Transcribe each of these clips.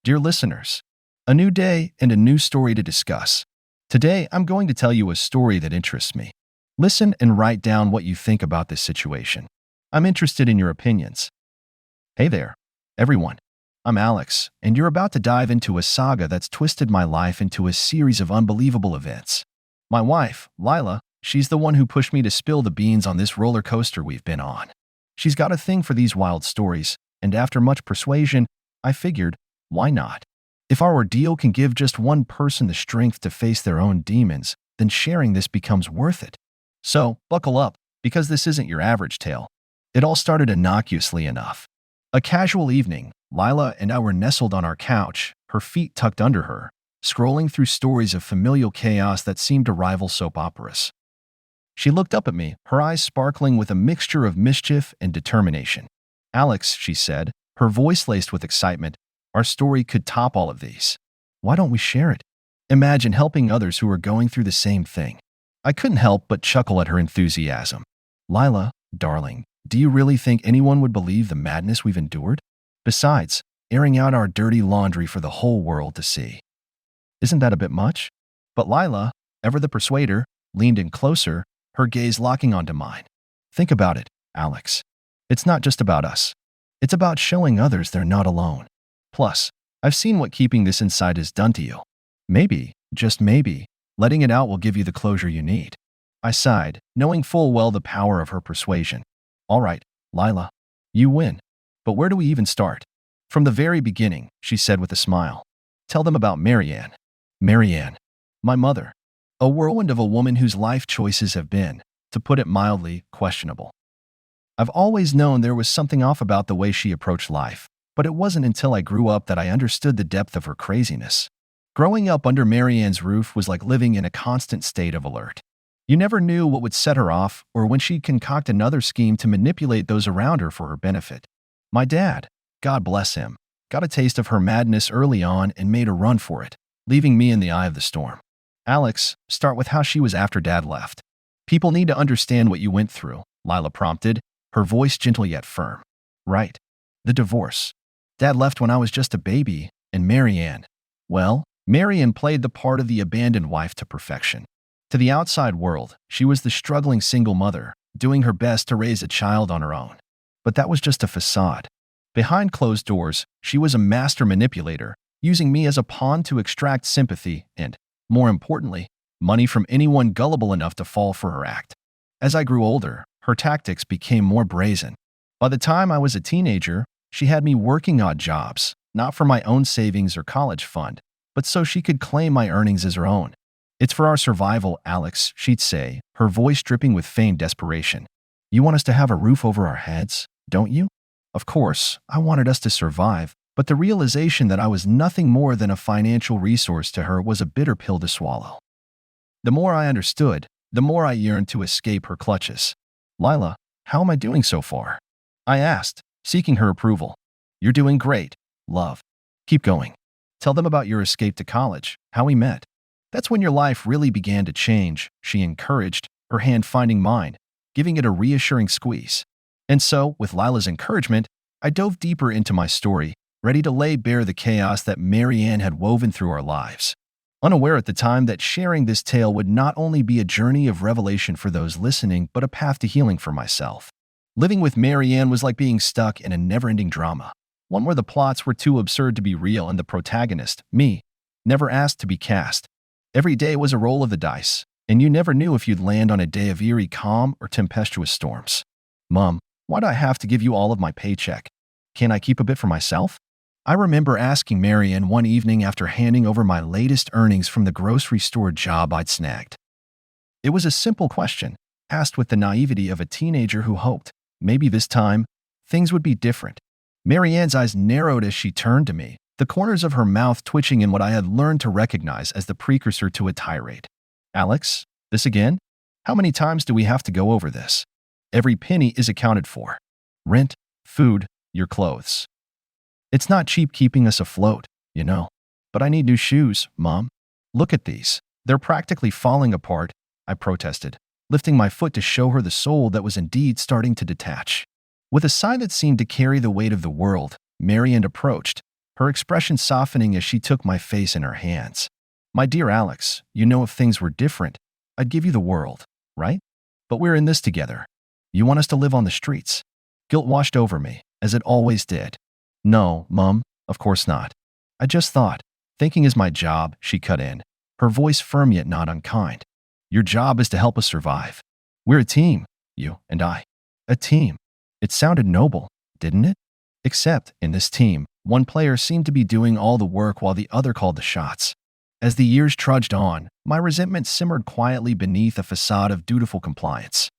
Dear listeners, a new day and a new story to discuss. Today, I'm going to tell you a story that interests me. Listen and write down what you think about this situation. I'm interested in your opinions. Hey there, everyone. I'm Alex, and you're about to dive into a saga that's twisted my life into a series of unbelievable events. My wife, Lila, she's the one who pushed me to spill the beans on this roller coaster we've been on. She's got a thing for these wild stories, and after much persuasion, I figured, why not? If our ordeal can give just one person the strength to face their own demons, then sharing this becomes worth it. So, buckle up, because this isn't your average tale. It all started innocuously enough. A casual evening, Lila and I were nestled on our couch, her feet tucked under her, scrolling through stories of familial chaos that seemed to rival soap operas. She looked up at me, her eyes sparkling with a mixture of mischief and determination. "Alex," she said, her voice laced with excitement, "our story could top all of these. Why don't we share it? Imagine helping others who are going through the same thing." I couldn't help but chuckle at her enthusiasm. "Lila, darling, do you really think anyone would believe the madness we've endured? Besides, airing out our dirty laundry for the whole world to see. Isn't that a bit much?" But Lila, ever the persuader, leaned in closer, her gaze locking onto mine. "Think about it, Alex. It's not just about us. It's about showing others they're not alone. Plus, I've seen what keeping this inside has done to you. Maybe, just maybe, letting it out will give you the closure you need." I sighed, knowing full well the power of her persuasion. "All right, Lila, you win. But where do we even start?" "From the very beginning," she said with a smile. "Tell them about Marianne." "Marianne, my mother. A whirlwind of a woman whose life choices have been, to put it mildly, questionable. I've always known there was something off about the way she approached life, but it wasn't until I grew up that I understood the depth of her craziness. Growing up under Marianne's roof was like living in a constant state of alert. You never knew what would set her off or when she'd concoct another scheme to manipulate those around her for her benefit. My dad, God bless him, got a taste of her madness early on and made a run for it, leaving me in the eye of the storm. "Alex, start with how she was after Dad left. People need to understand what you went through," Lila prompted, her voice gentle yet firm. "Right. The divorce. Dad left when I was just a baby, and Marianne. Well, Marianne played the part of the abandoned wife to perfection. To the outside world, she was the struggling single mother, doing her best to raise a child on her own. But that was just a facade. Behind closed doors, she was a master manipulator, using me as a pawn to extract sympathy and, more importantly, money from anyone gullible enough to fall for her act. As I grew older, her tactics became more brazen. By the time I was a teenager, she had me working odd jobs, not for my own savings or college fund, but so she could claim my earnings as her own. "It's for our survival, Alex," she'd say, her voice dripping with feigned desperation. "You want us to have a roof over our heads, don't you?" Of course, I wanted us to survive, but the realization that I was nothing more than a financial resource to her was a bitter pill to swallow. The more I understood, the more I yearned to escape her clutches. "Lila, how am I doing so far?" I asked, seeking her approval. "You're doing great, love. Keep going. Tell them about your escape to college, how we met. That's when your life really began to change," she encouraged, her hand finding mine, giving it a reassuring squeeze. And so, with Lila's encouragement, I dove deeper into my story, ready to lay bare the chaos that Marianne had woven through our lives. Unaware at the time that sharing this tale would not only be a journey of revelation for those listening, but a path to healing for myself. Living with Marianne was like being stuck in a never-ending drama, one where the plots were too absurd to be real and the protagonist, me, never asked to be cast. Every day was a roll of the dice, and you never knew if you'd land on a day of eerie calm or tempestuous storms. "Mom, why do I have to give you all of my paycheck? Can't I keep a bit for myself?" I remember asking Marianne one evening after handing over my latest earnings from the grocery store job I'd snagged. It was a simple question, asked with the naivety of a teenager who hoped, maybe this time, things would be different. Marianne's eyes narrowed as she turned to me, the corners of her mouth twitching in what I had learned to recognize as the precursor to a tirade. "Alex, this again? How many times do we have to go over this? Every penny is accounted for. Rent, food, your clothes. It's not cheap keeping us afloat, you know. But I need new shoes, Mom. Look at these. They're practically falling apart," I protested, lifting my foot to show her the sole that was indeed starting to detach. With a sigh that seemed to carry the weight of the world, Marianne approached, her expression softening as she took my face in her hands. My dear Alex, you know if things were different, I'd give you the world, right? But we're in this together. You want us to live on the streets? Guilt washed over me, as it always did. No, Mum, of course not. I just thought. Thinking is my job, she cut in, her voice firm yet not unkind. Your job is to help us survive. We're a team, you and I. A team. It sounded noble, didn't it? Except, in this team, one player seemed to be doing all the work while the other called the shots. As the years trudged on, my resentment simmered quietly beneath a facade of dutiful compliance.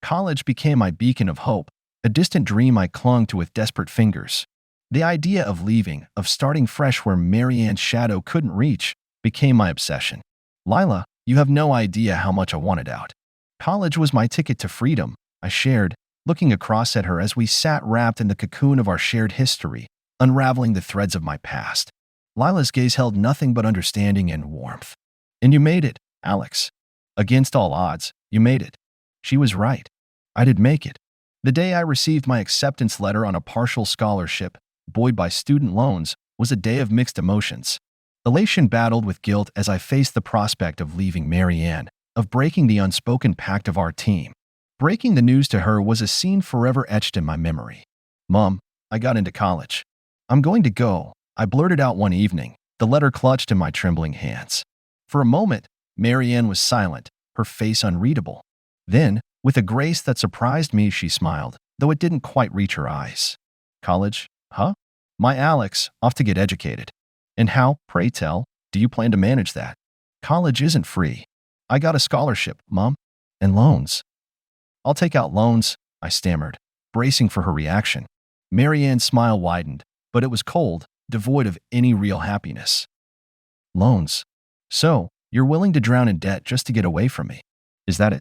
College became my beacon of hope, a distant dream I clung to with desperate fingers. The idea of leaving, of starting fresh where Marianne's shadow couldn't reach, became my obsession. Lila, you have no idea how much I wanted out. College was my ticket to freedom, I shared, looking across at her as we sat wrapped in the cocoon of our shared history, unraveling the threads of my past. Lila's gaze held nothing but understanding and warmth. And you made it, Alex. Against all odds, you made it. She was right. I did make it. The day I received my acceptance letter on a partial scholarship, buoyed by student loans, was a day of mixed emotions. Elation battled with guilt as I faced the prospect of leaving Marianne, of breaking the unspoken pact of our team. Breaking the news to her was a scene forever etched in my memory. Mom, I got into college. I'm going to go, I blurted out one evening, the letter clutched in my trembling hands. For a moment, Marianne was silent, her face unreadable. Then, with a grace that surprised me, she smiled, though it didn't quite reach her eyes. College, huh? My Alex, off to get educated. And how, pray tell, do you plan to manage that? College isn't free. I got a scholarship, Mom. And loans. I'll take out loans, I stammered, bracing for her reaction. Marianne's smile widened, but it was cold, devoid of any real happiness. Loans. So, you're willing to drown in debt just to get away from me. Is that it?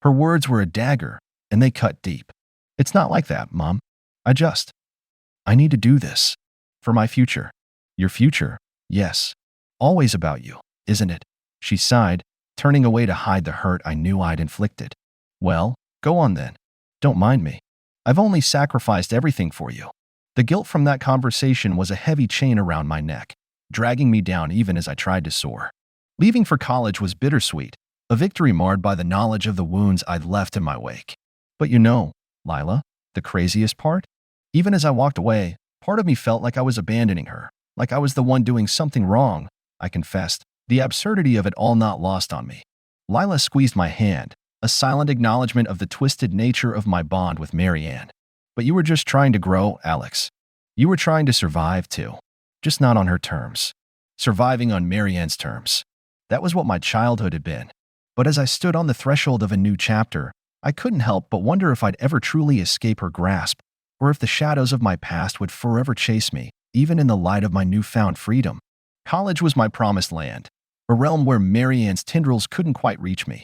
Her words were a dagger, and they cut deep. It's not like that, Mom. I need to do this. For my future. Your future, yes. Always about you, isn't it? She sighed, turning away to hide the hurt I knew I'd inflicted. Well, go on then. Don't mind me. I've only sacrificed everything for you. The guilt from that conversation was a heavy chain around my neck, dragging me down even as I tried to soar. Leaving for college was bittersweet, a victory marred by the knowledge of the wounds I'd left in my wake. But you know, Lila, the craziest part? Even as I walked away, part of me felt like I was abandoning her, like I was the one doing something wrong, I confessed, the absurdity of it all not lost on me. Lila squeezed my hand, a silent acknowledgement of the twisted nature of my bond with Marianne. But you were just trying to grow, Alex. You were trying to survive too, just not on her terms. Surviving on Marianne's terms. That was what my childhood had been. But as I stood on the threshold of a new chapter, I couldn't help but wonder if I'd ever truly escape her grasp, or if the shadows of my past would forever chase me, even in the light of my newfound freedom. College was my promised land, a realm where Marianne's tendrils couldn't quite reach me.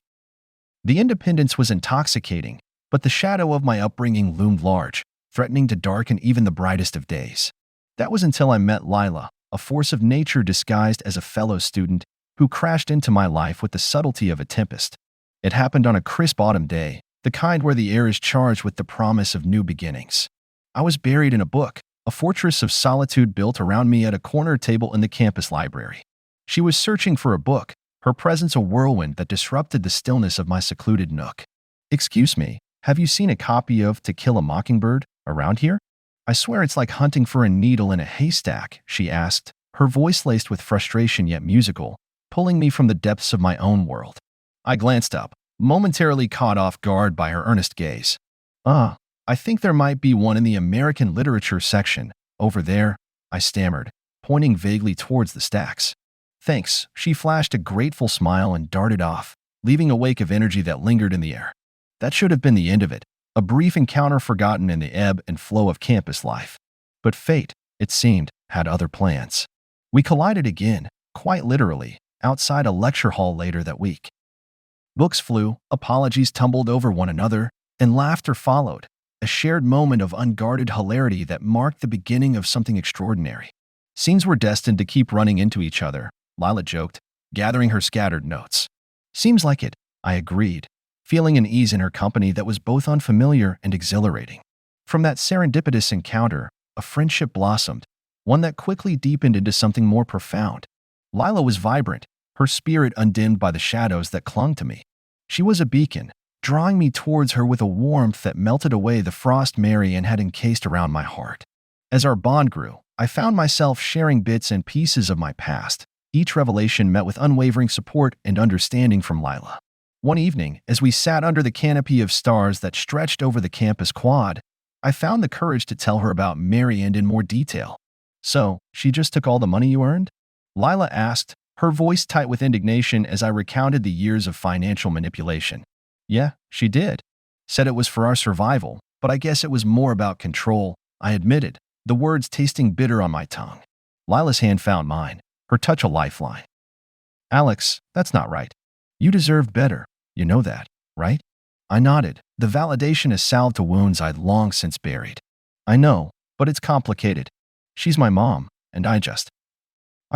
The independence was intoxicating, but the shadow of my upbringing loomed large, threatening to darken even the brightest of days. That was until I met Lila, a force of nature disguised as a fellow student who crashed into my life with the subtlety of a tempest. It happened on a crisp autumn day, the kind where the air is charged with the promise of new beginnings. I was buried in a book, a fortress of solitude built around me at a corner table in the campus library. She was searching for a book, her presence a whirlwind that disrupted the stillness of my secluded nook. Excuse me, have you seen a copy of To Kill a Mockingbird around here? I swear it's like hunting for a needle in a haystack, she asked, her voice laced with frustration yet musical, pulling me from the depths of my own world. I glanced up, momentarily caught off guard by her earnest gaze. I think there might be one in the American literature section, over there, I stammered, pointing vaguely towards the stacks. Thanks, she flashed a grateful smile and darted off, leaving a wake of energy that lingered in the air. That should have been the end of it, a brief encounter forgotten in the ebb and flow of campus life. But fate, it seemed, had other plans. We collided again, quite literally, outside a lecture hall later that week. Books flew, apologies tumbled over one another, and laughter followed, a shared moment of unguarded hilarity that marked the beginning of something extraordinary. Scenes were destined to keep running into each other, Lila joked, gathering her scattered notes. Seems like it, I agreed, feeling an ease in her company that was both unfamiliar and exhilarating. From that serendipitous encounter, a friendship blossomed, one that quickly deepened into something more profound. Lila was vibrant, her spirit undimmed by the shadows that clung to me. She was a beacon, drawing me towards her with a warmth that melted away the frost Marianne had encased around my heart. As our bond grew, I found myself sharing bits and pieces of my past, each revelation met with unwavering support and understanding from Lila. One evening, as we sat under the canopy of stars that stretched over the campus quad, I found the courage to tell her about Marianne in more detail. "So, she just took all the money you earned?" Lila asked, her voice tight with indignation as I recounted the years of financial manipulation. "Yeah, she did. Said it was for our survival, but I guess it was more about control," I admitted, the words tasting bitter on my tongue. Lila's hand found mine, her touch a lifeline. "Alex, that's not right. You deserved better. You know that, right?" I nodded, the validation a salve to wounds I'd long since buried. "I know, but it's complicated. She's my mom, and I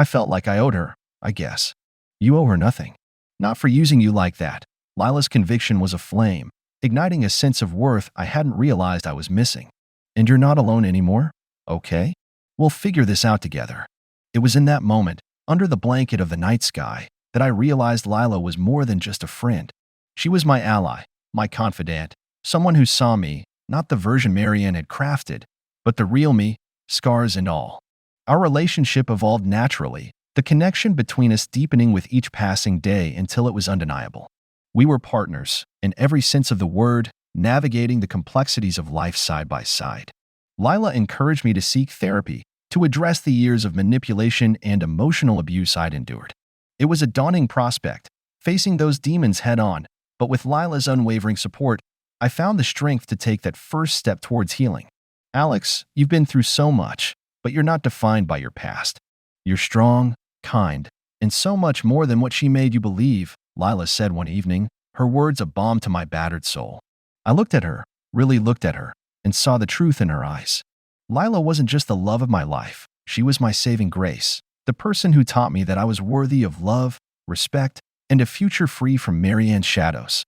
felt like I owed her, I guess." "You owe her nothing. Not for using you like that." Lila's conviction was a flame, igniting a sense of worth I hadn't realized I was missing. "And you're not alone anymore? Okay? We'll figure this out together." It was in that moment, under the blanket of the night sky, that I realized Lila was more than just a friend. She was my ally, my confidant, someone who saw me, not the version Marianne had crafted, but the real me, scars and all. Our relationship evolved naturally, the connection between us deepening with each passing day until it was undeniable. We were partners, in every sense of the word, navigating the complexities of life side by side. Lila encouraged me to seek therapy, to address the years of manipulation and emotional abuse I'd endured. It was a daunting prospect, facing those demons head-on, but with Lila's unwavering support, I found the strength to take that first step towards healing. "Alex, you've been through so much, but you're not defined by your past. You're strong, kind, and so much more than what she made you believe," Lila said one evening, her words a balm to my battered soul. I looked at her, really looked at her, and saw the truth in her eyes. Lila wasn't just the love of my life, she was my saving grace, the person who taught me that I was worthy of love, respect, and a future free from Marianne's shadows.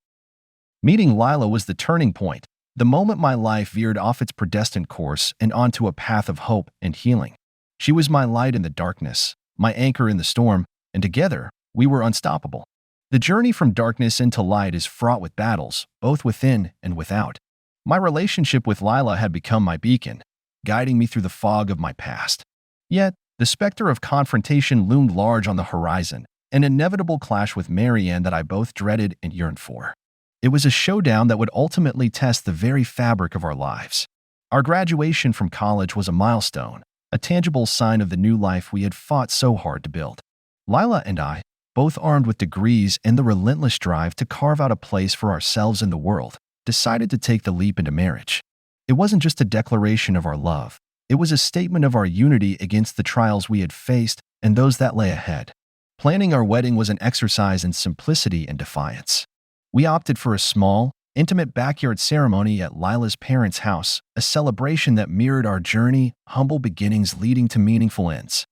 Meeting Lila was the turning point, the moment my life veered off its predestined course and onto a path of hope and healing. She was my light in the darkness, my anchor in the storm, and together, we were unstoppable. The journey from darkness into light is fraught with battles, both within and without. My relationship with Lila had become my beacon, guiding me through the fog of my past. Yet, the specter of confrontation loomed large on the horizon, an inevitable clash with Marianne that I both dreaded and yearned for. It was a showdown that would ultimately test the very fabric of our lives. Our graduation from college was a milestone, a tangible sign of the new life we had fought so hard to build. Lila and I, both armed with degrees and the relentless drive to carve out a place for ourselves in the world, decided to take the leap into marriage. It wasn't just a declaration of our love, it was a statement of our unity against the trials we had faced and those that lay ahead. Planning our wedding was an exercise in simplicity and defiance. We opted for a small, intimate backyard ceremony at Lila's parents' house, a celebration that mirrored our journey, humble beginnings leading to meaningful ends.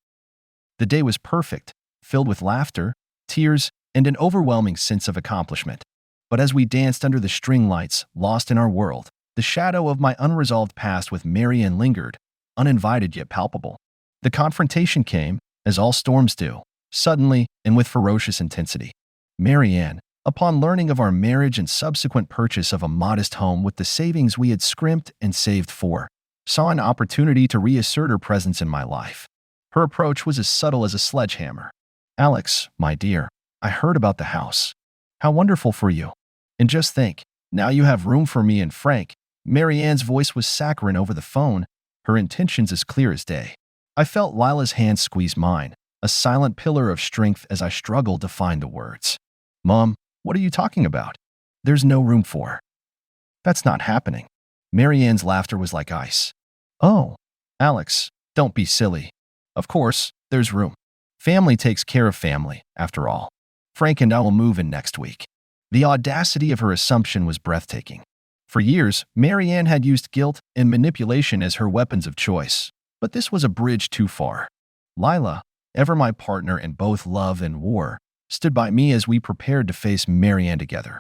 The day was perfect, filled with laughter, tears, and an overwhelming sense of accomplishment. But as we danced under the string lights, lost in our world, the shadow of my unresolved past with Marianne lingered, uninvited yet palpable. The confrontation came, as all storms do, suddenly and with ferocious intensity. Marianne, upon learning of our marriage and subsequent purchase of a modest home with the savings we had scrimped and saved for, saw an opportunity to reassert her presence in my life. Her approach was as subtle as a sledgehammer. "Alex, my dear, I heard about the house. How wonderful for you. And just think, now you have room for me and Frank." Marianne's voice was saccharine over the phone, her intentions as clear as day. I felt Lila's hand squeeze mine, a silent pillar of strength as I struggled to find the words. "Mom, what are you talking about? There's no room for." "That's not happening." Marianne's laughter was like ice. "Oh, Alex, don't be silly. Of course, there's room. Family takes care of family, after all. Frank and I will move in next week." The audacity of her assumption was breathtaking. For years, Marianne had used guilt and manipulation as her weapons of choice, but this was a bridge too far. Lila, ever my partner in both love and war, stood by me as we prepared to face Marianne together.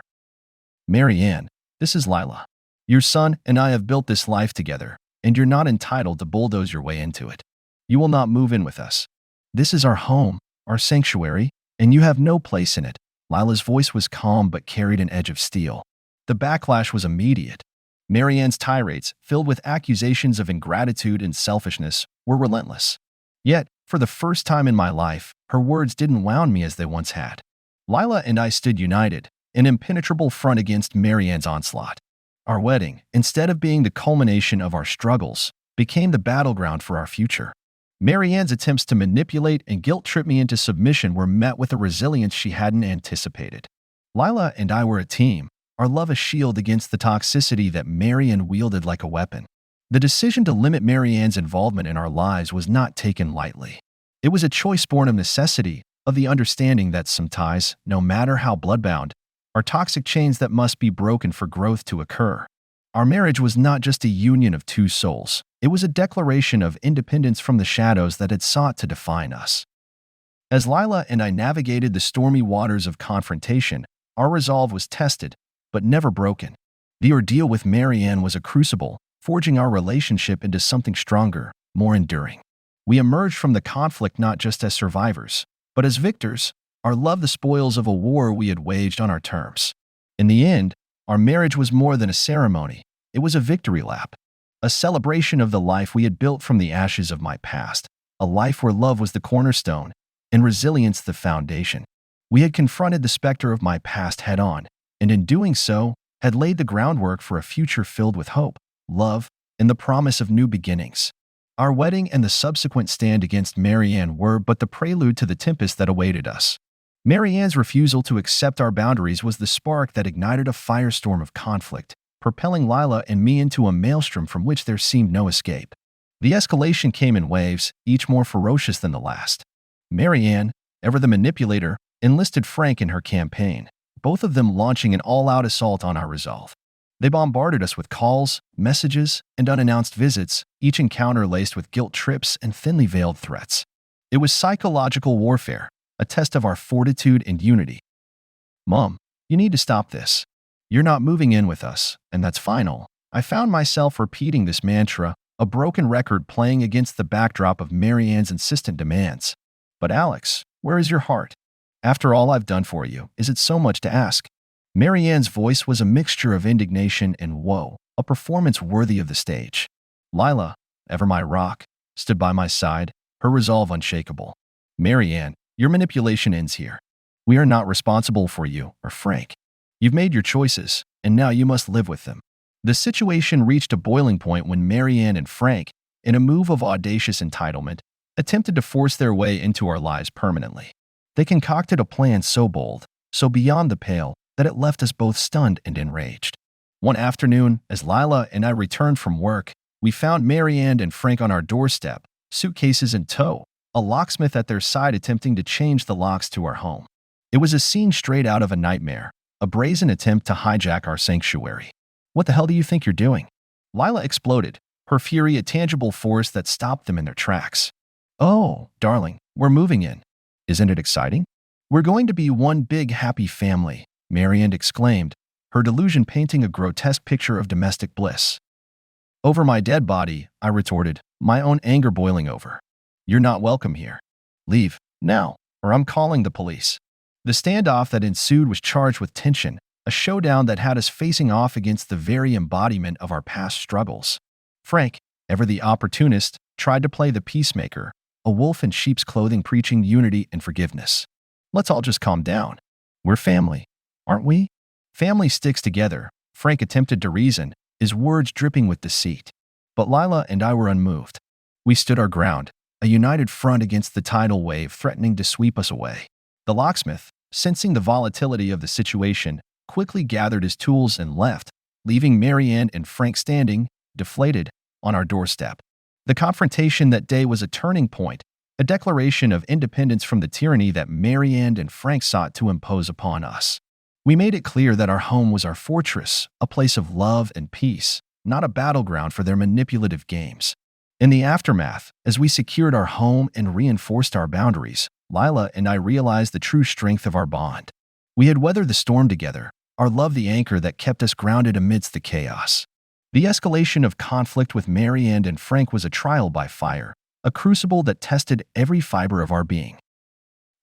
"Marianne, this is Lila. Your son and I have built this life together, and you're not entitled to bulldoze your way into it." You will not move in with us. This is our home, our sanctuary, and you have no place in it. Lila's voice was calm but carried an edge of steel. The backlash was immediate. Marianne's tirades, filled with accusations of ingratitude and selfishness, were relentless. Yet, for the first time in my life, her words didn't wound me as they once had. Lila and I stood united, an impenetrable front against Marianne's onslaught. Our wedding, instead of being the culmination of our struggles, became the battleground for our future. Marianne's attempts to manipulate and guilt-trip me into submission were met with a resilience she hadn't anticipated. Lila and I were a team, our love a shield against the toxicity that Marianne wielded like a weapon. The decision to limit Marianne's involvement in our lives was not taken lightly. It was a choice born of necessity, of the understanding that some ties, no matter how bloodbound, are toxic chains that must be broken for growth to occur. Our marriage was not just a union of two souls. It was a declaration of independence from the shadows that had sought to define us. As Lila and I navigated the stormy waters of confrontation, our resolve was tested, but never broken. The ordeal with Marianne was a crucible, forging our relationship into something stronger, more enduring. We emerged from the conflict not just as survivors, but as victors, our love the spoils of a war we had waged on our terms. In the end, our marriage was more than a ceremony. It was a victory lap, a celebration of the life we had built from the ashes of my past, a life where love was the cornerstone and resilience the foundation. We had confronted the specter of my past head-on, and in doing so, had laid the groundwork for a future filled with hope, love, and the promise of new beginnings. Our wedding and the subsequent stand against Marianne were but the prelude to the tempest that awaited us. Marianne's refusal to accept our boundaries was the spark that ignited a firestorm of conflict, propelling Lila and me into a maelstrom from which there seemed no escape. The escalation came in waves, each more ferocious than the last. Marianne, ever the manipulator, enlisted Frank in her campaign, both of them launching an all-out assault on our resolve. They bombarded us with calls, messages, and unannounced visits, each encounter laced with guilt trips and thinly veiled threats. It was psychological warfare, a test of our fortitude and unity. Mom, you need to stop this. You're not moving in with us, and that's final. I found myself repeating this mantra, a broken record playing against the backdrop of Marianne's insistent demands. But Alex, where is your heart? After all I've done for you, is it so much to ask? Marianne's voice was a mixture of indignation and woe, a performance worthy of the stage. Lila, ever my rock, stood by my side, her resolve unshakable. Marianne, your manipulation ends here. We are not responsible for you or Frank. You've made your choices, and now you must live with them. The situation reached a boiling point when Marianne and Frank, in a move of audacious entitlement, attempted to force their way into our lives permanently. They concocted a plan so bold, so beyond the pale, that it left us both stunned and enraged. One afternoon, as Lila and I returned from work, we found Marianne and Frank on our doorstep, suitcases in tow, a locksmith at their side attempting to change the locks to our home. It was a scene straight out of a nightmare, a brazen attempt to hijack our sanctuary. What the hell do you think you're doing? Lila exploded, her fury a tangible force that stopped them in their tracks. Oh, darling, we're moving in. Isn't it exciting? We're going to be one big happy family, Marianne exclaimed, her delusion painting a grotesque picture of domestic bliss. Over my dead body, I retorted, my own anger boiling over. You're not welcome here. Leave, now, or I'm calling the police. The standoff that ensued was charged with tension, a showdown that had us facing off against the very embodiment of our past struggles. Frank, ever the opportunist, tried to play the peacemaker, a wolf in sheep's clothing preaching unity and forgiveness. Let's all just calm down. We're family, aren't we? Family sticks together, Frank attempted to reason, his words dripping with deceit. But Lila and I were unmoved. We stood our ground, a united front against the tidal wave threatening to sweep us away. The locksmith, sensing the volatility of the situation, quickly gathered his tools and left, leaving Marianne and Frank standing, deflated, on our doorstep. The confrontation that day was a turning point, a declaration of independence from the tyranny that Marianne and Frank sought to impose upon us. We made it clear that our home was our fortress, a place of love and peace, not a battleground for their manipulative games. In the aftermath, as we secured our home and reinforced our boundaries, Lila and I realized the true strength of our bond. We had weathered the storm together, our love the anchor that kept us grounded amidst the chaos. The escalation of conflict with Marianne and Frank was a trial by fire, a crucible that tested every fiber of our being.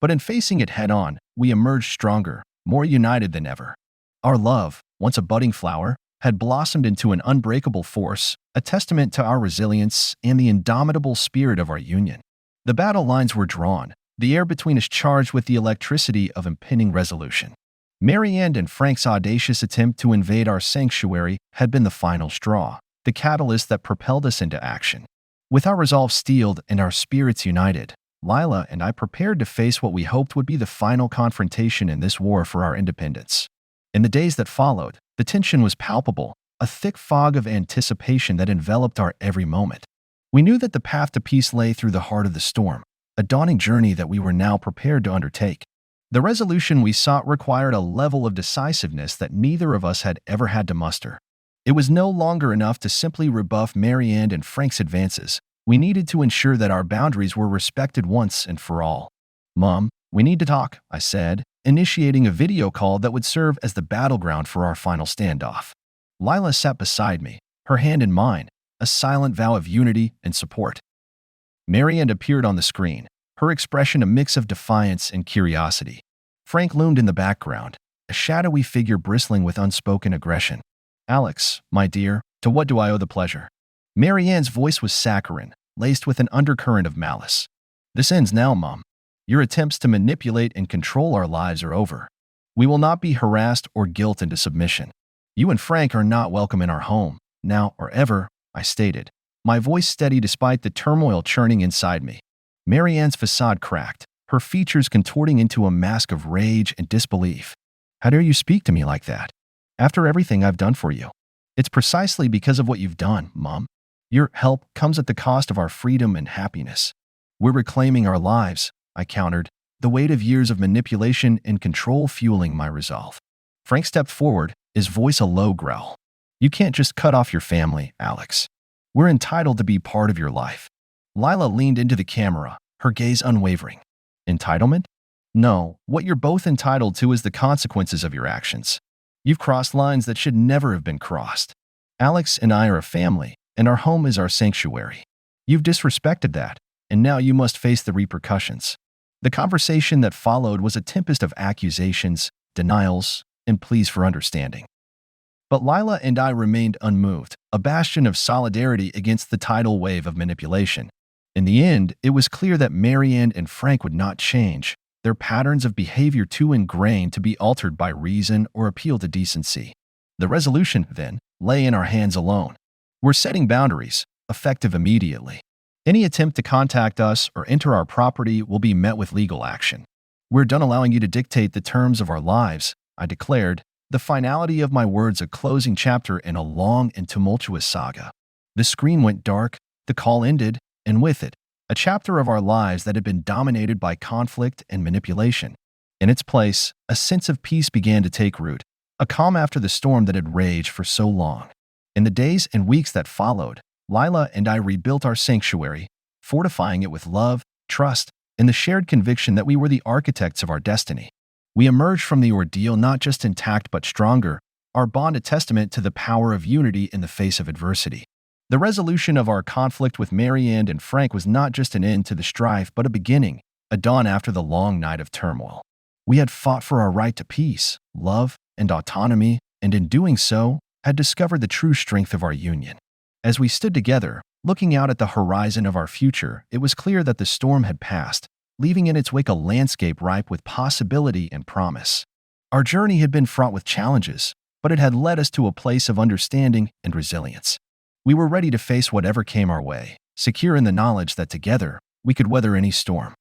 But in facing it head-on, we emerged stronger, more united than ever. Our love, once a budding flower, had blossomed into an unbreakable force, a testament to our resilience and the indomitable spirit of our union. The battle lines were drawn, the air between us charged with the electricity of impending resolution. Marianne and Frank's audacious attempt to invade our sanctuary had been the final straw, the catalyst that propelled us into action. With our resolve steeled and our spirits united, Lila and I prepared to face what we hoped would be the final confrontation in this war for our independence. In the days that followed, the tension was palpable, a thick fog of anticipation that enveloped our every moment. We knew that the path to peace lay through the heart of the storm, a dawning journey that we were now prepared to undertake. The resolution we sought required a level of decisiveness that neither of us had ever had to muster. It was no longer enough to simply rebuff Marianne and Frank's advances. We needed to ensure that our boundaries were respected once and for all. "Mom, we need to talk," I said, initiating a video call that would serve as the battleground for our final standoff. Lila sat beside me, her hand in mine, a silent vow of unity and support. Marianne appeared on the screen, her expression a mix of defiance and curiosity. Frank loomed in the background, a shadowy figure bristling with unspoken aggression. "Alex, my dear, to what do I owe the pleasure?" Marianne's voice was saccharine, laced with an undercurrent of malice. "This ends now, Mom. Your attempts to manipulate and control our lives are over. We will not be harassed or guilt into submission. You and Frank are not welcome in our home, now or ever," I stated, my voice steady despite the turmoil churning inside me. Marianne's facade cracked, her features contorting into a mask of rage and disbelief. "How dare you speak to me like that? After everything I've done for you." "It's precisely because of what you've done, Mom. Your help comes at the cost of our freedom and happiness." "We're reclaiming our lives," I countered, the weight of years of manipulation and control fueling my resolve. Frank stepped forward, his voice a low growl. "You can't just cut off your family, Alex. We're entitled to be part of your life." Lila leaned into the camera, her gaze unwavering. "Entitlement? No, what you're both entitled to is the consequences of your actions. You've crossed lines that should never have been crossed. Alex and I are a family, and our home is our sanctuary. You've disrespected that, and now you must face the repercussions." The conversation that followed was a tempest of accusations, denials, and pleas for understanding. But Lila and I remained unmoved, a bastion of solidarity against the tidal wave of manipulation. In the end, it was clear that Marianne and Frank would not change, their patterns of behavior too ingrained to be altered by reason or appeal to decency. The resolution, then, lay in our hands alone. We're setting boundaries, effective immediately. Any attempt to contact us or enter our property will be met with legal action. "We're done allowing you to dictate the terms of our lives," I declared, the finality of my words a closing chapter in a long and tumultuous saga. The screen went dark, the call ended, and with it, a chapter of our lives that had been dominated by conflict and manipulation. In its place, a sense of peace began to take root, a calm after the storm that had raged for so long. In the days and weeks that followed, Lila and I rebuilt our sanctuary, fortifying it with love, trust, and the shared conviction that we were the architects of our destiny. We emerged from the ordeal not just intact but stronger, our bond a testament to the power of unity in the face of adversity. The resolution of our conflict with Marianne and Frank was not just an end to the strife but a beginning, a dawn after the long night of turmoil. We had fought for our right to peace, love, and autonomy, and in doing so, had discovered the true strength of our union. As we stood together, looking out at the horizon of our future, it was clear that the storm had passed, leaving in its wake a landscape ripe with possibility and promise. Our journey had been fraught with challenges, but it had led us to a place of understanding and resilience. We were ready to face whatever came our way, secure in the knowledge that together, we could weather any storm.